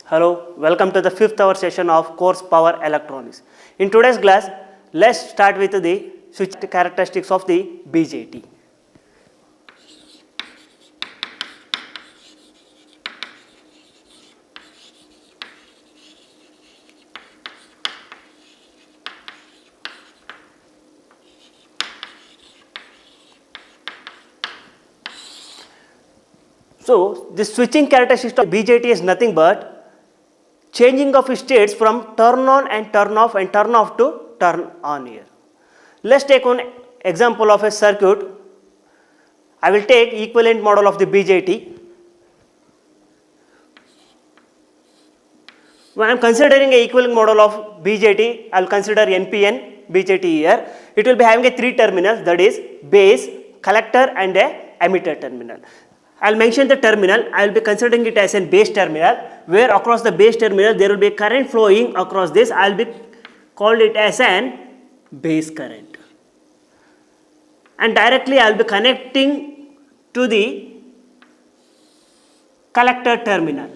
Hello, welcome to the 5th hour session of course Power Electronics. In today's class, let's start with the switch characteristics of the BJT. So, the switching characteristics of BJT is nothing but changing of states from turn on and turn off to turn on here. Let's take one example of a circuit. I will take equivalent model of the BJT. When I am considering a equivalent model of BJT, I will consider NPN BJT here. It will be having a 3 terminals, that is base, collector and a emitter terminal. I will mention the terminal. I will be considering it as a base terminal, where across the base terminal there will be current flowing across this. I will be called it as an base current, and directly I will be connecting to the collector terminal.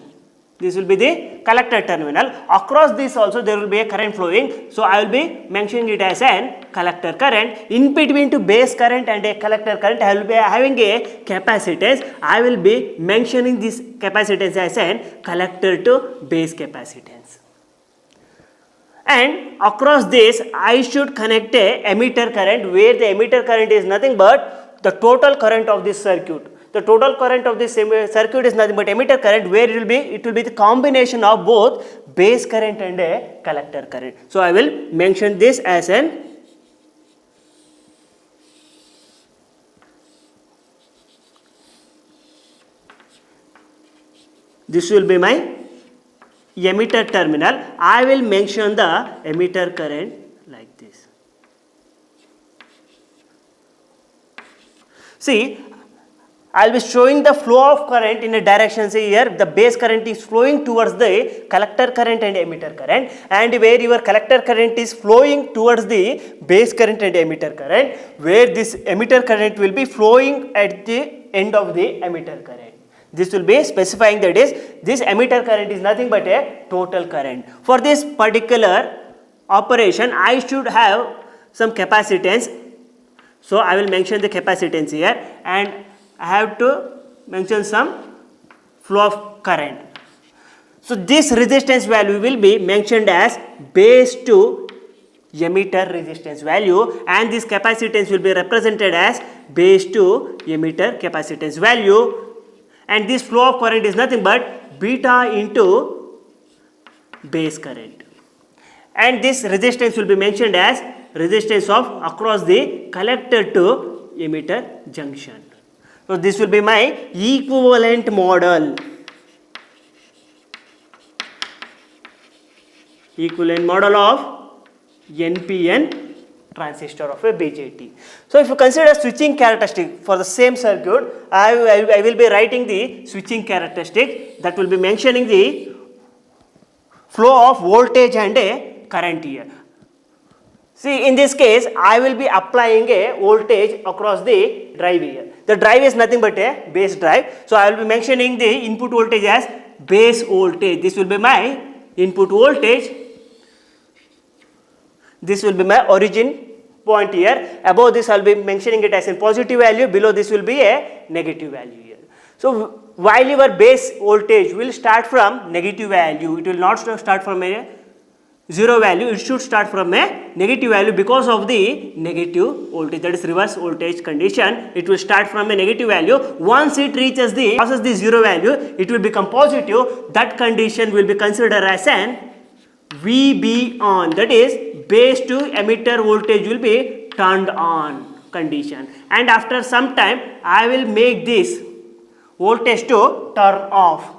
This will be the collector terminal. Across this also there will be a current flowing. So I will be mentioning it as an collector current. In between to base current and a collector current, I will be having a capacitance. I will be mentioning this capacitance as an collector to base capacitance. And across this I should connect a emitter current, where the emitter current is nothing but the total current of this circuit. The total current of this circuit is nothing but emitter current, where it will be the combination of both base current and a collector current. So I will mention this as an this will be my emitter terminal. I will mention the emitter current like this. See, I will be showing the flow of current in a direction. Say here the base current is flowing towards the collector current and emitter current, and where your collector current is flowing towards the base current and emitter current, where this emitter current will be flowing at the end of the emitter current. This will be specifying, that is, this emitter current is nothing but a total current. For this particular operation, I should have some capacitance. So I will mention the capacitance here, and I have to mention some flow of current. So this resistance value will be mentioned as base to emitter resistance value, and this capacitance will be represented as base to emitter capacitance value, and this flow of current is nothing but beta into base current, and this resistance will be mentioned as resistance of across the collector to emitter junction. So this will be my equivalent model. Equivalent model of NPN transistor of a BJT. So if you consider switching characteristic for the same circuit, I will be writing the switching characteristic, that will be mentioning the flow of voltage and a current here. See, in this case, I will be applying a voltage across the drive here. The drive is nothing but a base drive. So I will be mentioning the input voltage as base voltage. This will be my input voltage. This will be my origin point here. Above this I will be mentioning it as a positive value. Below this will be a negative value here. So while your base voltage will start from negative value, it will not start from a zero value, it should start from a negative value because of the negative voltage, that is reverse voltage condition. It will start from a negative value. Once it reaches the crosses the zero value, it will become positive. That condition will be considered as an VB on, that is base to emitter voltage will be turned on condition, and after some time I will make this voltage to turn off.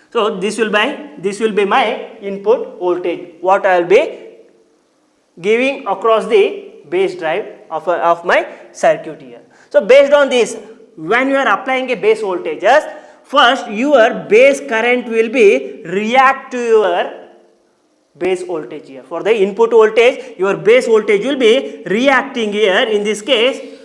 So this will be my input voltage, what I will be giving across the base drive of my circuit here. So based on this, when you are applying a base voltages, first your base current will be react to your base voltage here. For the input voltage, your base voltage will be reacting here in this case.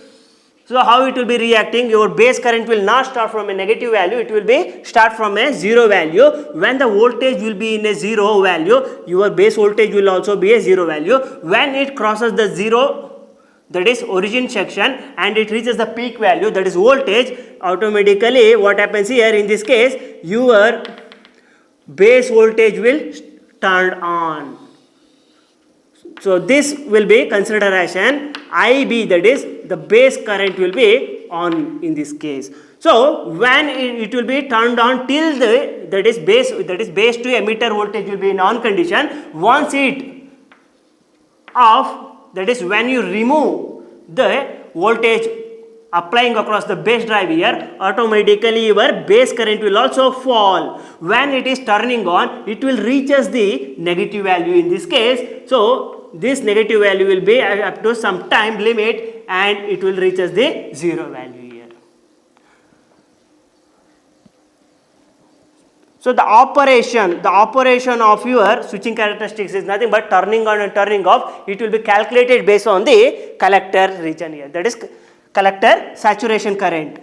So how it will be reacting? Your base current will not start from a negative value, it will be start from a zero value. When the voltage will be in a zero value, your base voltage will also be a zero value. When it crosses the zero, that is origin section, and it reaches the peak value, that is voltage, automatically what happens here in this case, your base voltage will turn on. So this will be considered as an IB, that is the base current will be on in this case. So when it will be turned on till that is base to emitter voltage will be in on condition. Once it off, that is when you remove the voltage applying across the base drive here, automatically your base current will also fall. When it is turning on, it will reaches the negative value in this case. So this negative value will be up to some time limit, and it will reaches the zero value here. So the operation of your switching characteristics is nothing but turning on and turning off. It will be calculated based on the collector region here, that is collector saturation current.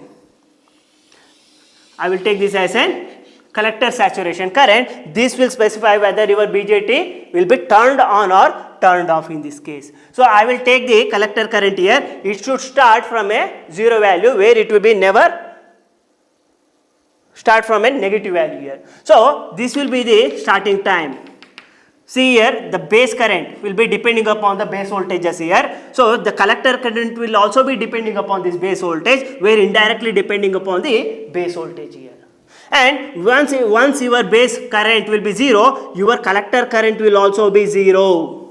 I will take this as an collector saturation current. This will specify whether your BJT will be turned on or turned off in this case. So I will take the collector current here. It should start from a zero value, where it will be never start from a negative value here. So this will be the starting time. See here, the base current will be depending upon the base voltages here. So the collector current will also be depending upon this base voltage, where indirectly depending upon the base voltage here. And once your base current will be zero, your collector current will also be zero.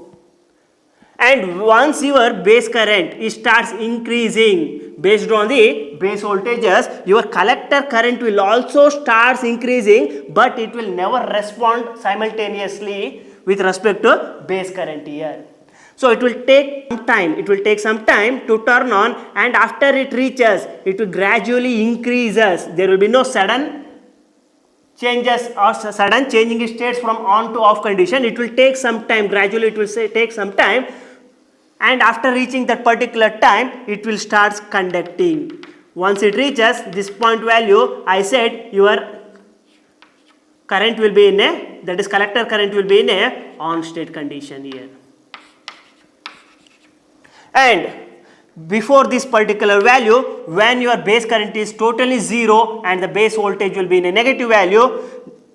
And once your base current starts increasing based on the base voltages, your collector current will also starts increasing, but it will never respond simultaneously with respect to base current here. So it will take some time to turn on, and after it reaches, it will gradually increases. There will be no sudden changes or sudden changing states from on to off condition. It will take some time, gradually it will take some time, and after reaching that particular time, it will start conducting. Once it reaches this point value, I said your current will be in a, that is collector current will be in a on state condition here. And before this particular value, when your base current is totally zero and the base voltage will be in a negative value,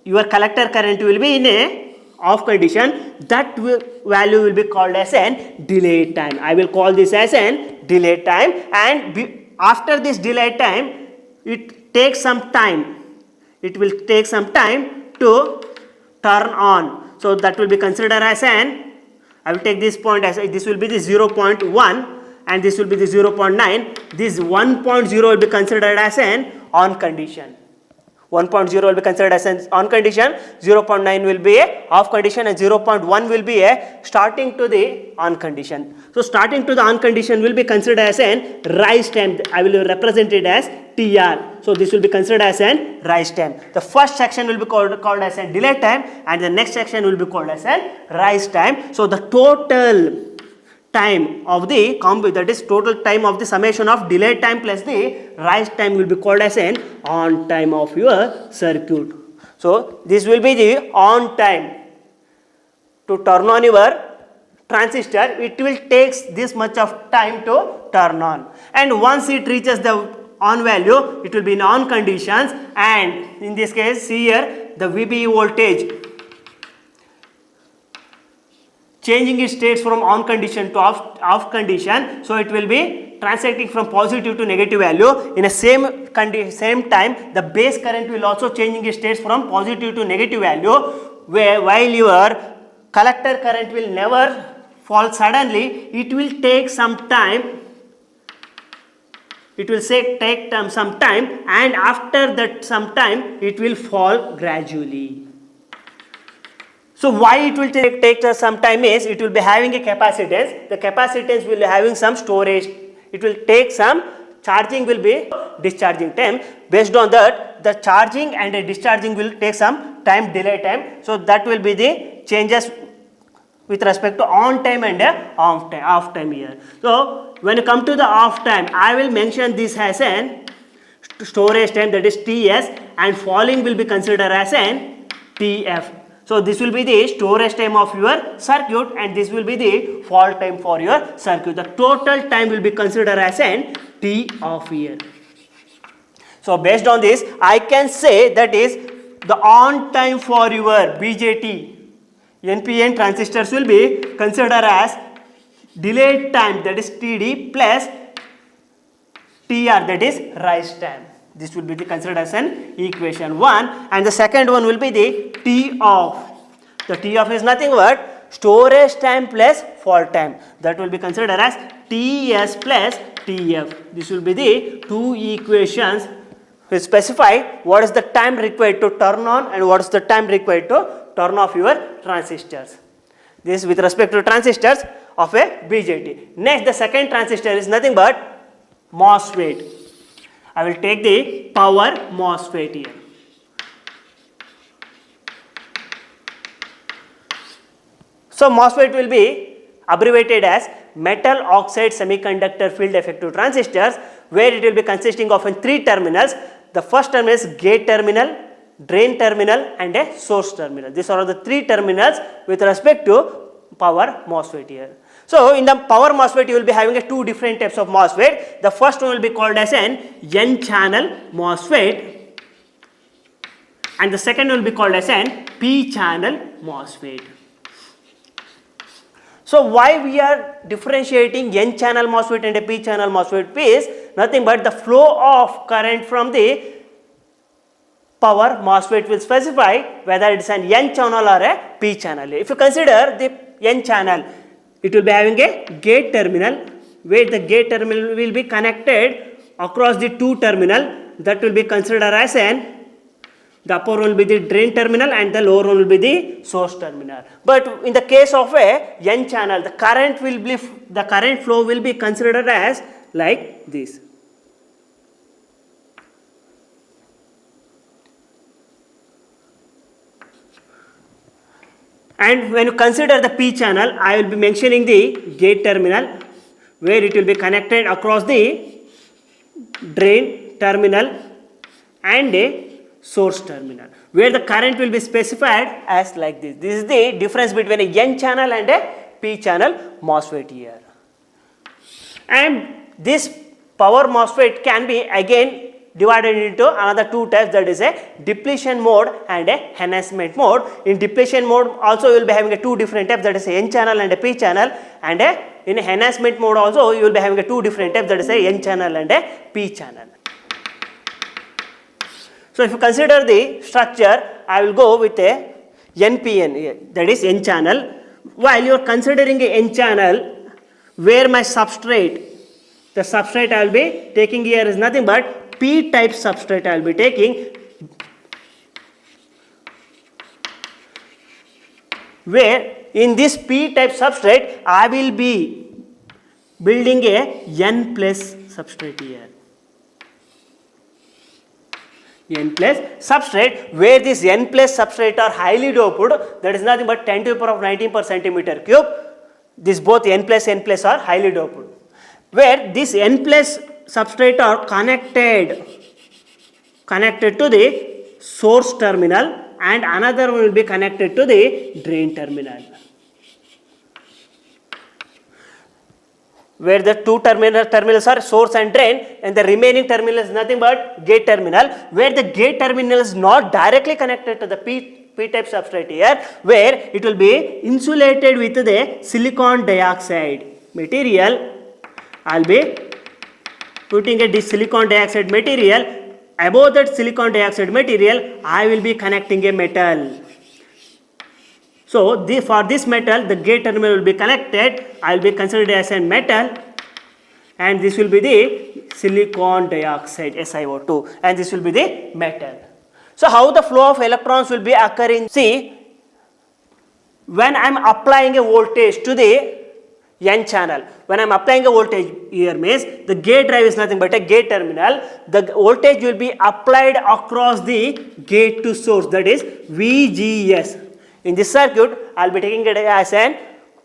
your collector current will be in a off condition. That value will be called as an delay time. I will call this as an delay time, and after this delay time, it takes some time. It will take some time to turn on. So that will be considered as an, I will take this point as, this will be the 0.1 and this will be the 0.9. This 1.0 will be considered as an on condition. 1.0 will be considered as an on condition, 0.9 will be a off condition, and 0.1 will be a starting to the on condition. So starting to the on condition will be considered as an rise time. I will represent it as TR. So this will be considered as an rise time. The first section will be called as a delay time, and the next section will be called as a rise time. So the total time of the that is total time of the summation of delay time plus the rise time will be called as an on time of your circuit. So this will be the on time. To turn on your transistor, it will take this much of time to turn on, and once it reaches the on value, it will be in on conditions, and in this case, see here the VBE voltage changing its states from on condition to off condition. So it will be transiting from positive to negative value. In the same time, the base current will also changing its states from positive to negative value, while your collector current will never fall suddenly. It will take some time. It will take some time, and after that some time, it will fall gradually. So why it will take some time is, it will be having a capacitance. The capacitance will be having some storage. It will take some charging, will be discharging time. Based on that, the charging and the discharging will take some time, delay time. So that will be the changes with respect to on time and off time here. So when you come to the off time, I will mention this as an storage time, that is TS, and falling will be considered as an TF. So this will be the storage time of your circuit and this will be the fall time for your circuit. The total time will be considered as an T off here. So based on this, I can say that is the on time for your BJT NPN transistors will be considered as delayed time, that is TD, plus TR, that is rise time. This will be considered as an equation 1, and the second one will be the T off. The T off is nothing but storage time plus fall time. That will be considered as TS plus TF. This will be the two equations which specify what is the time required to turn on and what is the time required to turn off your transistors. This with respect to transistors of a BJT. Next, the second transistor is nothing but MOSFET. I will take the power MOSFET here. So MOSFET will be abbreviated as metal oxide semiconductor field effective transistors, where it will be consisting of three terminals. The first terminal is gate terminal, drain terminal and a source terminal. These are the three terminals with respect to power MOSFET here. So in the power MOSFET you will be having two different types of MOSFET. The first one will be called as an N-channel MOSFET and the second will be called as an P-channel MOSFET. So why we are differentiating N-channel MOSFET and a P-channel MOSFET is nothing but the flow of current from the power MOSFET will specify whether it is an N-channel or a P-channel. If you consider the N-channel, it will be having a gate terminal where the gate terminal will be connected across the two terminal, that will be considered as the upper one will be the drain terminal and the lower one will be the source terminal. But in the case of a N channel, the current flow will be considered as like this. And when you consider the P channel, I will be mentioning the gate terminal where it will be connected across the drain terminal and a source terminal, where the current will be specified as like this. This is the difference between a N channel and a P channel MOSFET here. And this power MOSFET can be again divided into another two types, that is a depletion mode and a enhancement mode. In depletion mode also you will be having two different types, that is a N channel and a P channel, and in enhancement mode also you will be having two different types, that is a N channel and a P channel. So if you consider the structure, I will go with a NPN, that is N channel. While you are considering a N channel, where my substrate, the substrate I will be taking here is nothing but P type substrate I will be taking, where in this P type substrate I will be building a N plus substrate here. N plus substrate, where this N plus substrate are highly doped, that is nothing but 10 to the power of 19 per centimeter cube. This both N plus are highly doped, where this N plus substrate are connected to the source terminal and another one will be connected to the drain terminal, where the two terminals are source and drain, and the remaining terminal is nothing but gate terminal, where the gate terminal is not directly connected to the P-type substrate here, where it will be insulated with the silicon dioxide material. I will be putting a silicon dioxide material. Above that silicon dioxide material, I will be connecting a metal. So for this metal, the gate terminal will be connected. I will be considered as a metal, and this will be the silicon dioxide SiO2, and this will be the metal. So how the flow of electrons will be occurring? See, when I am applying a voltage to the N channel, when I am applying a voltage here means the gate drive is nothing but a gate terminal. The voltage will be applied across the gate to source, that is VGS. In this circuit, I will be taking it as an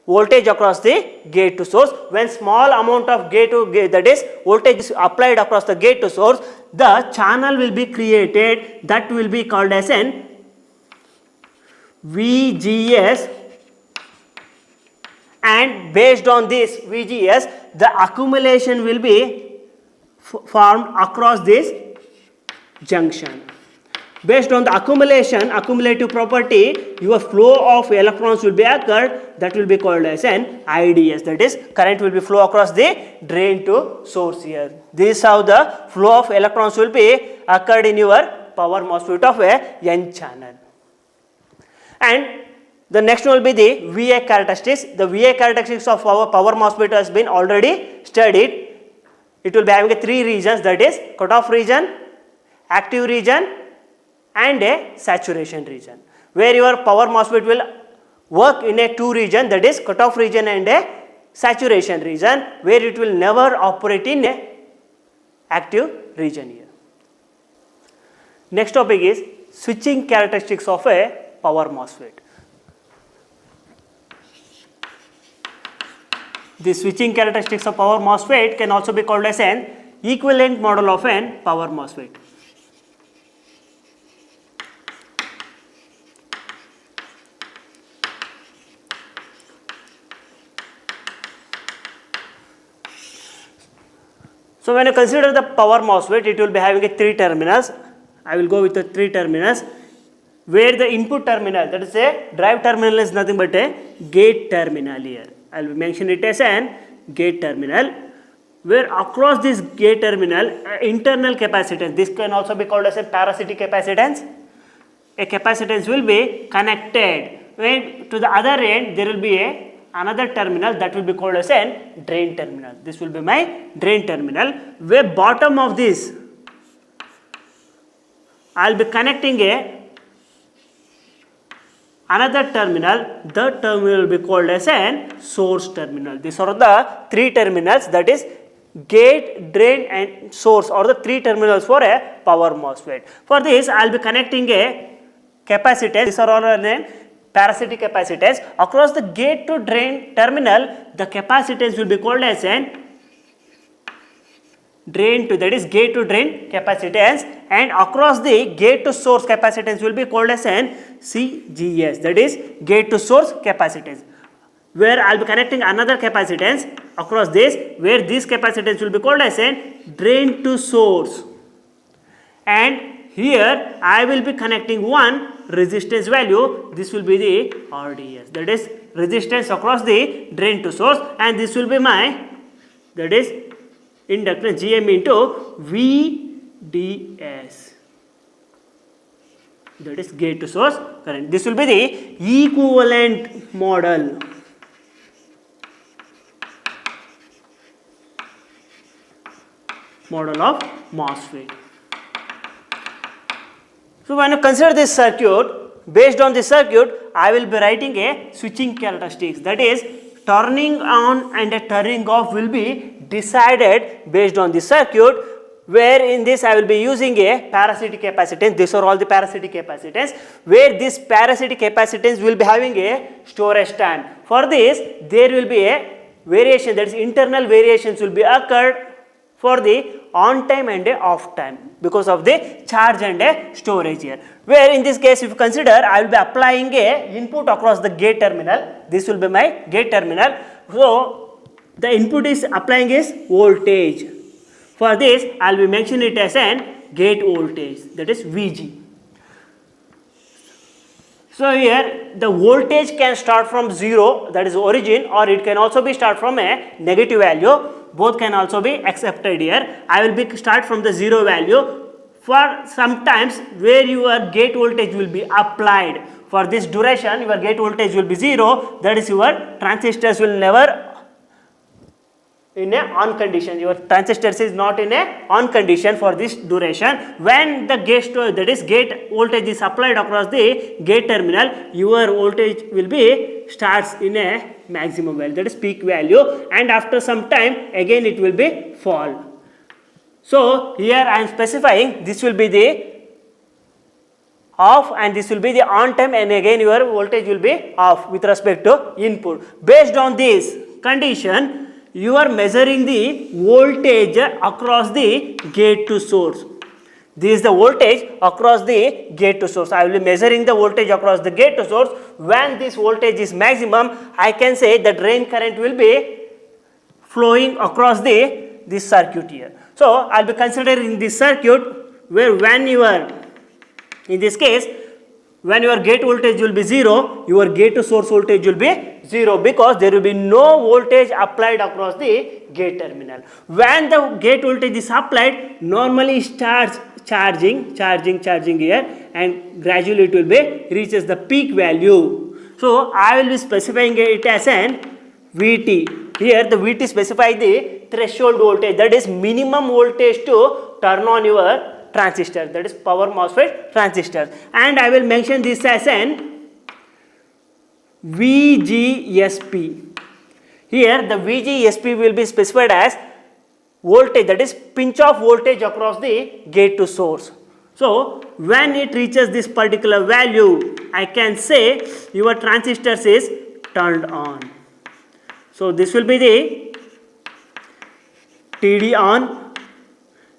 voltage across the gate to source. When small amount of gate to gate, that is voltage is applied across the gate to source, the channel will be created, that will be called as an VGS, and based on this VGS, the accumulation will be formed across this junction. Based on the accumulation, accumulative property, your flow of electrons will be occurred, that will be called as an IDS, that is current will be flow across the drain to source here. This is how the flow of electrons will be occurred in your power MOSFET of a N channel. And the next one will be the VA characteristics. The VA characteristics of our power MOSFET has been already studied. It will be having three regions, that is cutoff region, active region, and a saturation region, where your power MOSFET will work in a two region, that is cutoff region and a saturation region, where it will never operate in a active region here. Next topic is switching characteristics of a power MOSFET. The switching characteristics of power MOSFET can also be called as an equivalent model of an power MOSFET. So when you consider the power MOSFET, it will be having a three terminals. I will go with the three terminals, where the input terminal, that is a drive terminal, is nothing but a gate terminal here. I will mention it as an gate terminal, where across this gate terminal, internal capacitance, this can also be called as a parasitic capacitance. A capacitance will be connected. When to the other end, there will be another terminal, that will be called as an drain terminal. This will be my drain terminal, where bottom of this I will be connecting another terminal. The terminal will be called as an source terminal. These are the three terminals, that is gate, drain and source, are the three terminals for a power MOSFET. For this I will be connecting a capacitance. These are all named parasitic capacitance. Across the gate to drain terminal, the capacitance will be called as an drain to, that is gate to drain capacitance, and across the gate to source capacitance will be called as an CGS, that is gate to source capacitance, where I will be connecting another capacitance across this, where this capacitance will be called as an drain to source, and here I will be connecting one resistance value. This will be the RDS, that is resistance across the drain to source, and this will be my, that is inductance GM into VDS, that is gate to source current. This will be the equivalent model. Of MOSFET. So when you consider this circuit, based on this circuit, I will be writing a switching characteristics, that is turning on and a turning off will be decided based on this circuit, where in this I will be using a parasitic capacitance. These are all the parasitic capacitance, where this parasitic capacitance will be having a storage time. For this there will be a variation, that is internal variations will be occurred for the on time and a off time because of the charge and a storage here, where in this case if you consider, I will be applying a input across the gate terminal. This will be my gate terminal. So the input is applying is voltage. For this I will be mentioning it as an gate voltage, that is VG. So here the voltage can start from 0, that is origin, or it can also be start from a negative value. Both can also be accepted here. I will be start from the 0 value. For sometimes where your gate voltage will be applied, for this duration your gate voltage will be 0, that is your transistors will never in a on condition. Your transistors is not in a on condition for this duration. When the gate voltage is applied across the gate terminal, your voltage will be starts in a maximum value, that is peak value, and after some time again it will be fall. So here I am specifying this will be the off, and this will be the on time, and again your voltage will be off with respect to input. Based on this condition, you are measuring the voltage across the gate to source. This is the voltage across the gate to source. I will be measuring the voltage across the gate to source. When this voltage is maximum, I can say the drain current will be flowing across this circuit here. So I will be considering this circuit where when you are, in this case, when your gate voltage will be 0, your gate to source voltage will be 0, because there will be no voltage applied across the gate terminal. When the gate voltage is applied, normally starts charging here, and gradually it will be reaches the peak value. So I will be specifying it as an VT. Here the VT specifies the threshold voltage, that is minimum voltage to turn on your transistor, that is power MOSFET transistors, and I will mention this as an VGSP. Here the VGSP will be specified as voltage, that is pinch off voltage across the gate to source. So when it reaches this particular value, I can say your transistors is turned on. So this will be the TD on,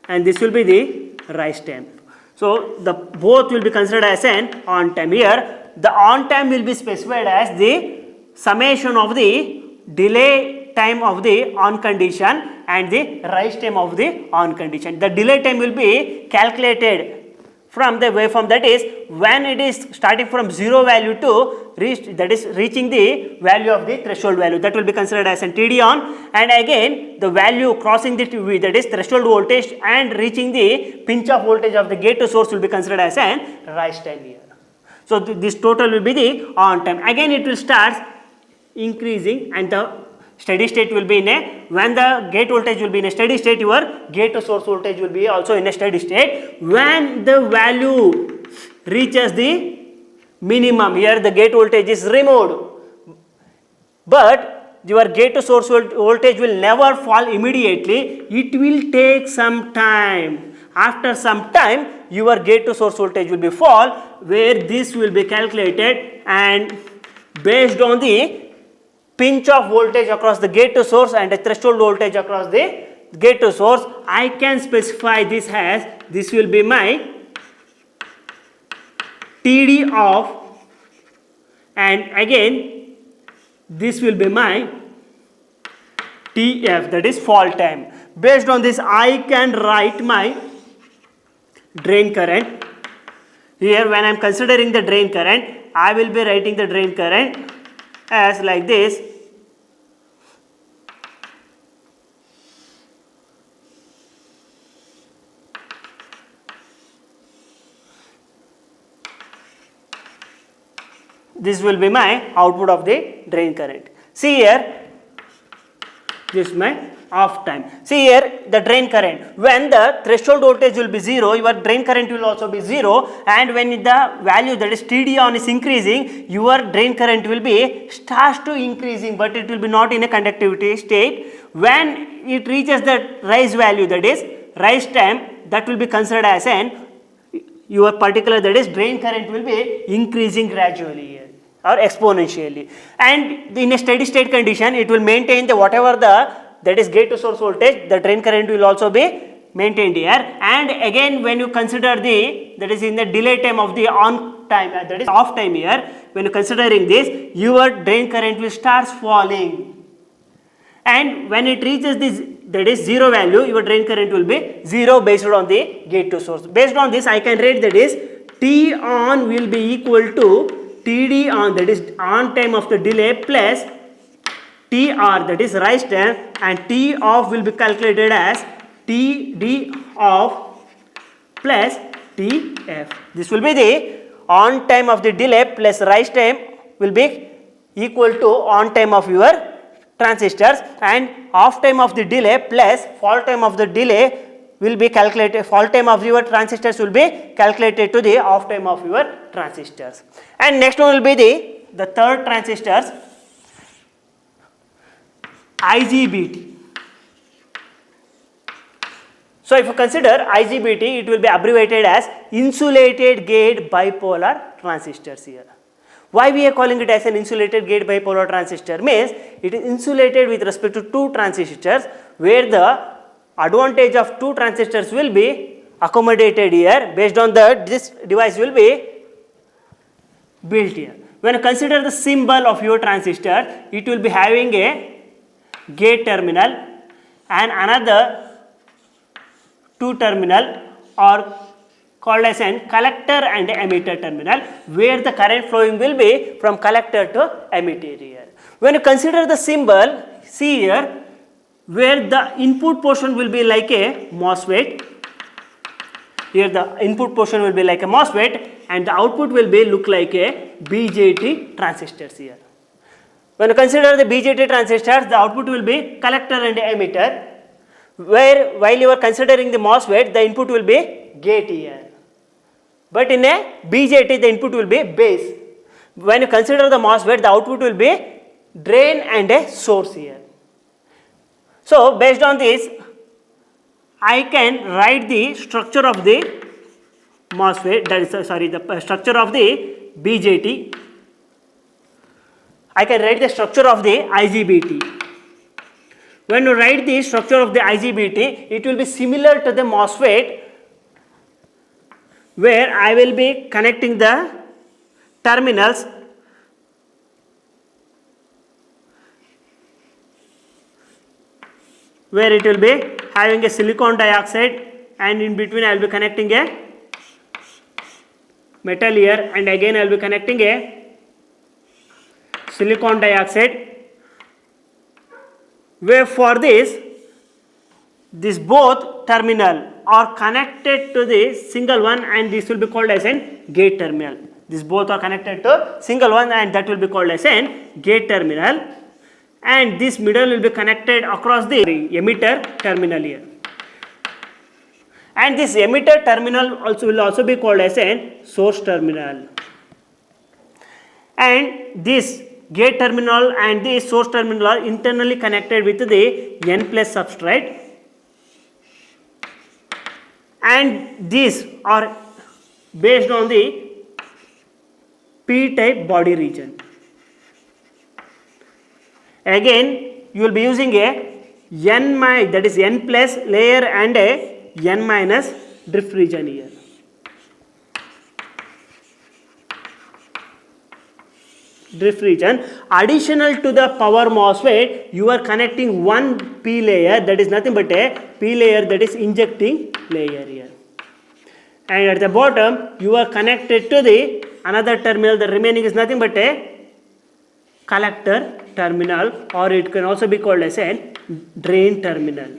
and this will be the rise time. So the both will be considered as an on time. Here the on time will be specified as the summation of the delay time of the on condition and the rise time of the on condition. The delay time will be calculated from the waveform, that is when it is starting from 0 value to reaching the value of the threshold value, that will be considered as an TD on, and again the value crossing the TV, that is threshold voltage, and reaching the pinch off voltage of the gate to source will be considered as an rise time here. So this total will be the on time. Again it will start increasing, and the steady state will be in a, when the gate voltage will be in a steady state, your gate to source voltage will be also in a steady state. When the value reaches the minimum, here the gate voltage is removed, but your gate to source voltage will never fall immediately, it will take some time. After some time your gate to source voltage will be fall, where this will be calculated, and based on the pinch off voltage across the gate to source and the threshold voltage across the gate to source, I can specify this as, this will be my TD off, and again this will be my TF, that is fall time. Based on this I can write my drain current. Here when I am considering the drain current, I will be writing the drain current as like this. This will be my output of the drain current. See here, this is my off time. See here the drain current. When the threshold voltage will be 0, your drain current will also be 0, and when the value, that is TD on, is increasing, your drain current will be starts to increasing, but it will be not in a conductivity state. When it reaches the rise value, that is rise time, that will be considered as an, your particular, that is drain current will be increasing gradually here or exponentially, and in a steady state condition it will maintain the whatever the, that is gate to source voltage, the drain current will also be maintained here. And again when you consider the, that is in the delay time of the on time, that is off time here, when you considering this, your drain current will starts falling, and when it reaches this, that is 0 value, your drain current will be 0 based on the gate to source. Based on this I can write, that is T on will be equal to TD on, that is on time of the delay, plus TR, that is rise time, and T off will be calculated as TD off plus TF. This will be the on time of the delay plus rise time will be equal to on time of your transistors, and off time of the delay plus fall time of the delay will be calculated, fall time of your transistors will be calculated to the off time of your transistors. And next one will be the third transistors, IGBT. So if you consider IGBT, it will be abbreviated as insulated gate bipolar transistors here. Why we are calling it as an insulated gate bipolar transistor? Means it is insulated with respect to two transistors, where the advantage of two transistors will be accommodated here. Based on that, this device will be built here. When you consider the symbol of your transistor, it will be having a gate terminal and another two terminal, or called as an collector and emitter terminal, where the current flowing will be from collector to emitter here. When you consider the symbol, see here, where the input portion will be like a MOSFET. Here the input portion will be like a MOSFET and the output will be look like a BJT transistors here. When you consider the BJT transistors, the output will be collector and emitter, where while you are considering the MOSFET, the input will be gate here. But in a BJT, the input will be base. When you consider the MOSFET, the output will be drain and a source here. So based on this, I can write the structure of the MOSFET, that is the structure of the BJT. I can write the structure of the IGBT. When you write the structure of the IGBT, it will be similar to the MOSFET, where I will be connecting the terminals where it will be having a silicon dioxide, and in between I will be connecting a metal here, and again I will be connecting a silicon dioxide, where for this both terminal are connected to the single one, and this will be called as an gate terminal. These both are connected to single one, and that will be called as an gate terminal, and this middle will be connected across the emitter terminal here. And this emitter terminal will also be called as an source terminal. And this gate terminal and the source terminal are internally connected with the N plus substrate, and these are based on the P-type body region. Again, you will be using a that is N plus layer and a N minus drift region here. Drift region. Additional to the power MOSFET, you are connecting one P layer, that is nothing but a P layer, that is injecting layer here. And at the bottom, you are connected to the another terminal, the remaining is nothing but a collector terminal, or it can also be called as a drain terminal.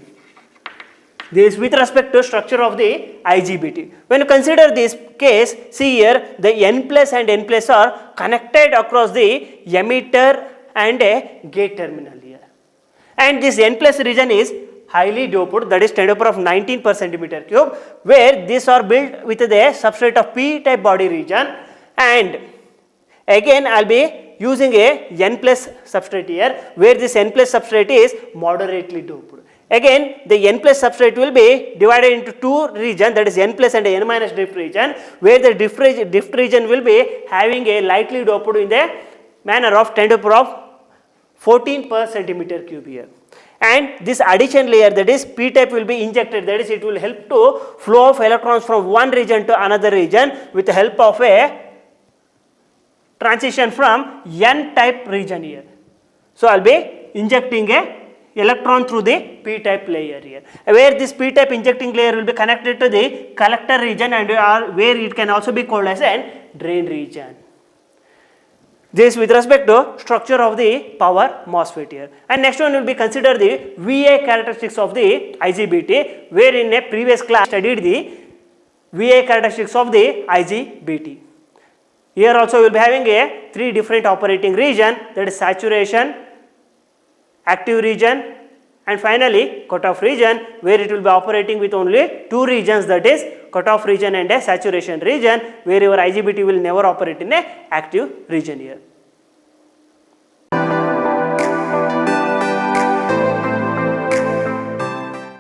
This with respect to structure of the IGBT. When you consider this case, see here the N plus and N plus are connected across the emitter and a gate terminal here. And this N plus region is highly doped, that is 10 to the power of 19 per centimeter cube, where these are built with the substrate of P-type body region, and again I will be using a N plus substrate here, where this N plus substrate is moderately doped. Again, the N plus substrate will be divided into two regions, that is N plus and N minus drift region, where the drift region will be having a lightly doped in the manner of 10 to the power of 14 per centimeter cube here. And this addition layer, that is P-type, will be injected, that is it will help to flow of electrons from one region to another region with the help of a transition from N-type region here. So I will be injecting a electron through the P-type layer here, where this P-type injecting layer will be connected to the collector region, and where it can also be called as an drain region. This with respect to structure of the power MOSFET here. And next one will be consider the VA characteristics of the IGBT, where in a previous class studied the VA characteristics of the IGBT. Here also we will be having a three different operating region, that is saturation, active region, and finally cutoff region, where it will be operating with only two regions, that is cutoff region and a saturation region, where your IGBT will never operate in a active region here.